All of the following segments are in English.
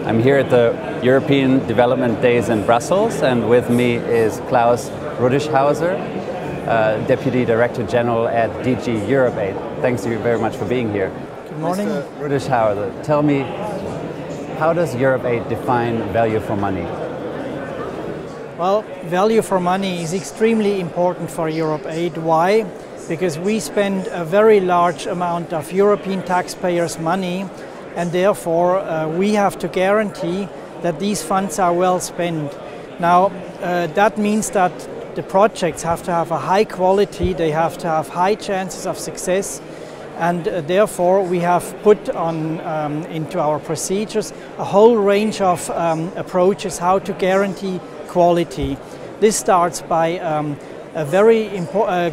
I'm here at the European Development Days in Brussels, and with me is Klaus Rudischhauser, Deputy Director General at DG EuropeAid. Thanks to you very much for being here. Good morning. Mr. Rudischhauser, tell me, how does EuropeAid define value for money? Well, value for money is extremely important for EuropeAid. Why? Because we spend a very large amount of European taxpayers' money, and therefore we have to guarantee that these funds are well spent. Now, that means that the projects have to have a high quality, they have to have high chances of success, and therefore we have put on into our procedures a whole range of approaches how to guarantee quality. This starts by a very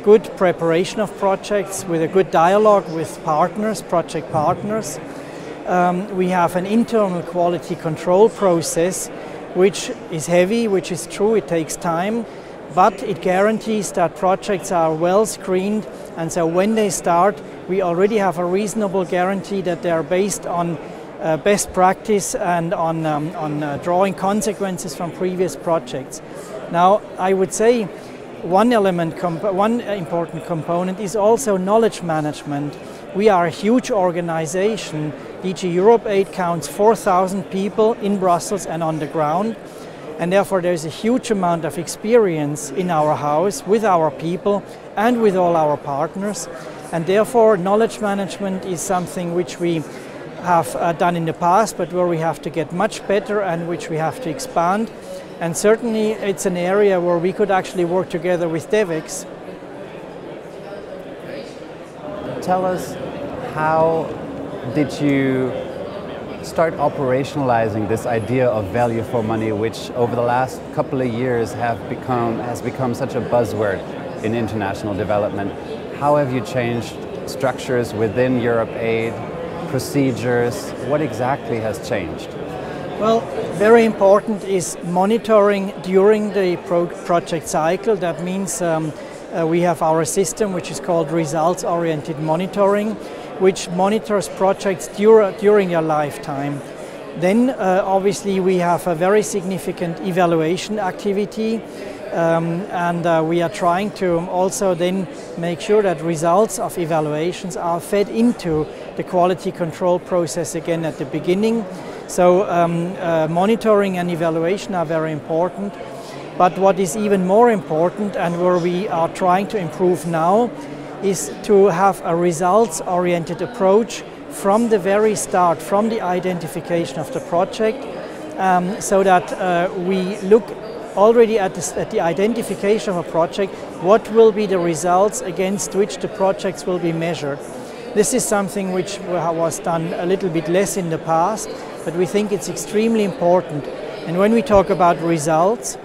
good preparation of projects with a good dialogue with partners, project partners. We have an internal quality control process which is heavy, which is true, it takes time, but it guarantees that projects are well screened, and so when they start we already have a reasonable guarantee that they are based on best practice and on drawing consequences from previous projects. Now, I would say one important component is also knowledge management. We are a huge organization. DG EuropeAid counts 4,000 people in Brussels and on the ground, and therefore there is a huge amount of experience in our house with our people and with all our partners, and therefore knowledge management is something which we have done in the past, but where we have to get much better and which we have to expand. And certainly it's an area where we could actually work together with Devex. Tell us, how did you start operationalizing this idea of value for money, which over the last couple of years has become such a buzzword in international development? How have you changed structures within EuropeAid, procedures? What exactly has changed? Well, very important is monitoring during the project cycle. That means we have our system which is called results-oriented monitoring, which monitors projects during their lifetime. Then obviously we have a very significant evaluation activity, and we are trying to also then make sure that results of evaluations are fed into the quality control process again at the beginning. So monitoring and evaluation are very important, but what is even more important and where we are trying to improve now is to have a results-oriented approach from the very start, from the identification of the project, so that we look already at the identification of a project, what will be the results against which the projects will be measured. This is something which was done a little bit less in the past, but we think it's extremely important. And when we talk about results,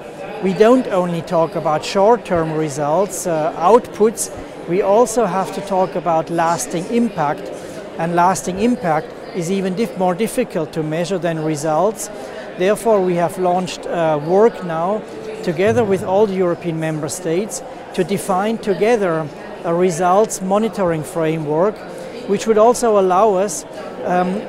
we don't only talk about short-term results, outputs, we also have to talk about lasting impact. And lasting impact is even more difficult to measure than results. Therefore, we have launched work now together with all the European member states to define together a results monitoring framework, which would also allow us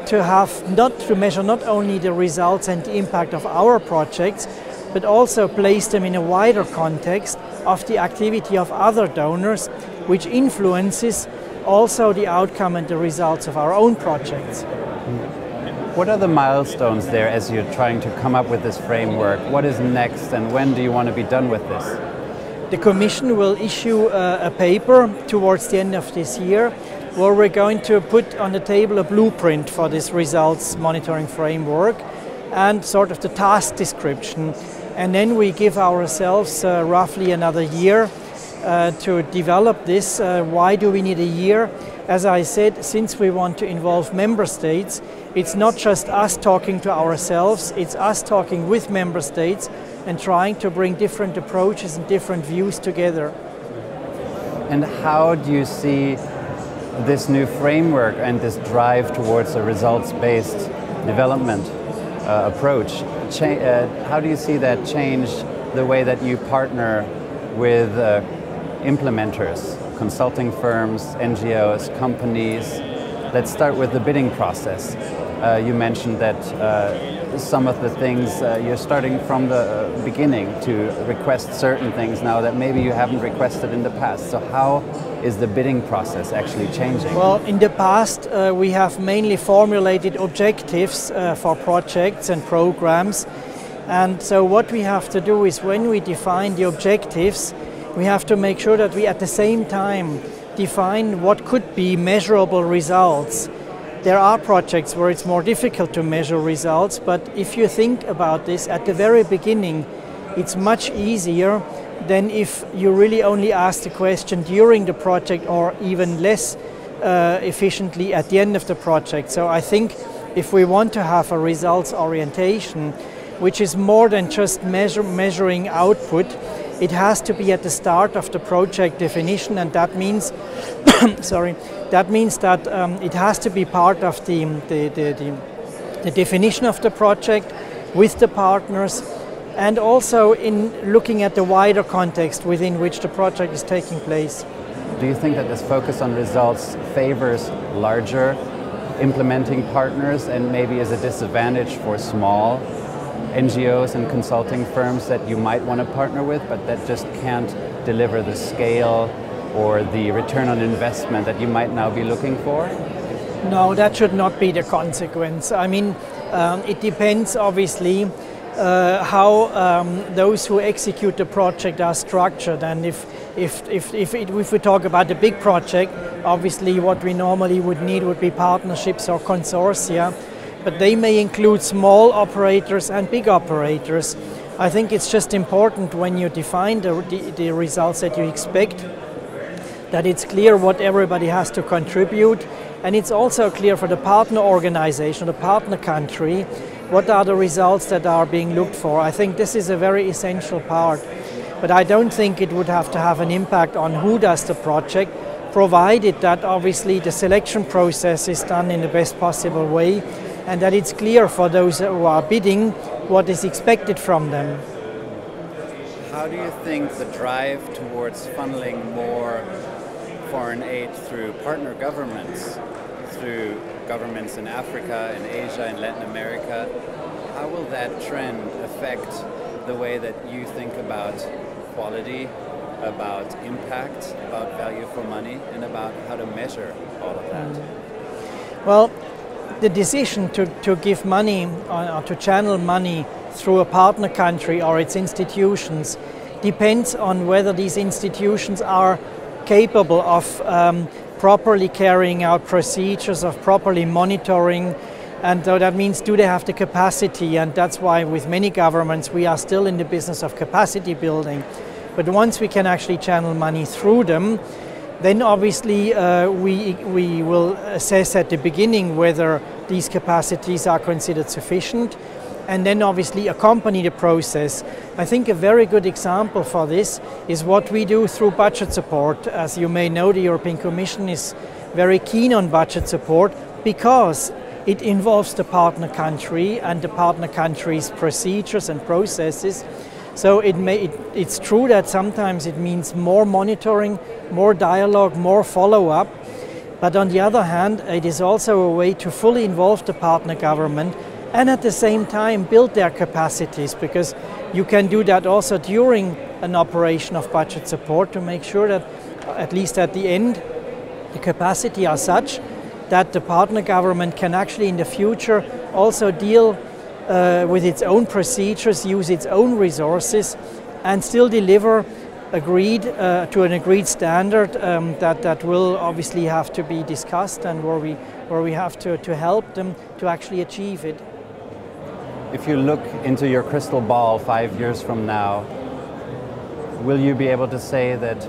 to measure not only the results and the impact of our projects, but also place them in a wider context of the activity of other donors, which influences also the outcome and the results of our own projects. What are the milestones there as you're trying to come up with this framework? What is next, and when do you want to be done with this? The Commission will issue a paper towards the end of this year, where we're going to put on the table a blueprint for this results monitoring framework and sort of the task description. And then we give ourselves roughly another year to develop this. Why do we need a year? As I said, since we want to involve member states, it's not just us talking to ourselves, it's us talking with member states and trying to bring different approaches and different views together. And how do you see this new framework and this drive towards a results-based development approach? How do you see that change the way that you partner with implementers, consulting firms, NGOs, companies? Let's start with the bidding process. You mentioned that some of the things you're starting from the beginning to request certain things now that maybe you haven't requested in the past. So how is the bidding process actually changing? Well, in the past we have mainly formulated objectives for projects and programs. And so what we have to do is when we define the objectives, we have to make sure that we at the same time define what could be measurable results. There are projects where it's more difficult to measure results, but if you think about this at the very beginning, it's much easier than if you really only ask the question during the project or even less efficiently at the end of the project. So I think if we want to have a results orientation, which is more than just measuring output, it has to be at the start of the project definition, and that means, that means that it has to be part of the definition of the project with the partners, and also in looking at the wider context within which the project is taking place. Do you think that this focus on results favors larger implementing partners and maybe is a disadvantage for small NGOs and consulting firms that you might want to partner with, but that just can't deliver the scale or the return on investment that you might now be looking for? No, that should not be the consequence. I mean, it depends obviously how those who execute the project are structured, and if we talk about the big project, obviously what we normally would need would be partnerships or consortia. But they may include small operators and big operators. I think it's just important when you define the results that you expect, that it's clear what everybody has to contribute, and it's also clear for the partner organization, the partner country, what are the results that are being looked for. I think this is a very essential part, but I don't think it would have to have an impact on who does the project, provided that obviously the selection process is done in the best possible way, and that it's clear for those who are bidding what is expected from them. How do you think the drive towards funneling more foreign aid through partner governments, through governments in Africa, in Asia, in Latin America, how will that trend affect the way that you think about quality, about impact, about value for money, and about how to measure all of that? Well, the decision to give money or to channel money through a partner country or its institutions depends on whether these institutions are capable of properly carrying out procedures, of properly monitoring, and so that means do they have the capacity, and that's why with many governments we are still in the business of capacity building. But once we can actually channel money through them, then obviously we will assess at the beginning whether these capacities are considered sufficient, and then obviously accompany the process. I think a very good example for this is what we do through budget support. As you may know, the European Commission is very keen on budget support because it involves the partner country and the partner country's procedures and processes. So it's true that sometimes it means more monitoring, more dialogue, more follow-up. But on the other hand, it is also a way to fully involve the partner government and at the same time build their capacities, because you can do that also during an operation of budget support to make sure that, at least at the end, the capacity are such that the partner government can actually in the future also deal with its own procedures, use its own resources, and still deliver to an agreed standard that will obviously have to be discussed, and where we have to help them to actually achieve it. If you look into your crystal ball 5 years from now, will you be able to say that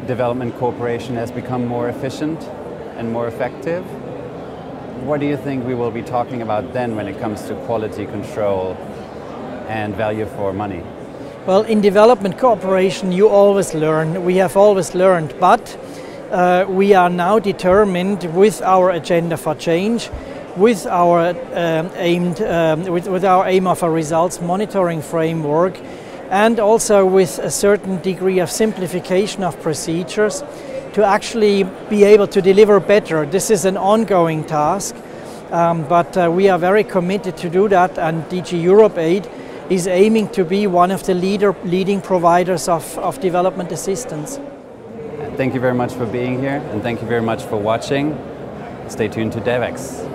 development cooperation has become more efficient and more effective? What do you think we will be talking about then when it comes to quality control and value for money? Well, in development cooperation you always learn, we have always learned, but we are now determined with our agenda for change, with our aim of a results monitoring framework, and also with a certain degree of simplification of procedures to actually be able to deliver better. This is an ongoing task, but we are very committed to do that, and DG EuropeAid is aiming to be one of the leading providers of development assistance. Thank you very much for being here, and thank you very much for watching. Stay tuned to Devex.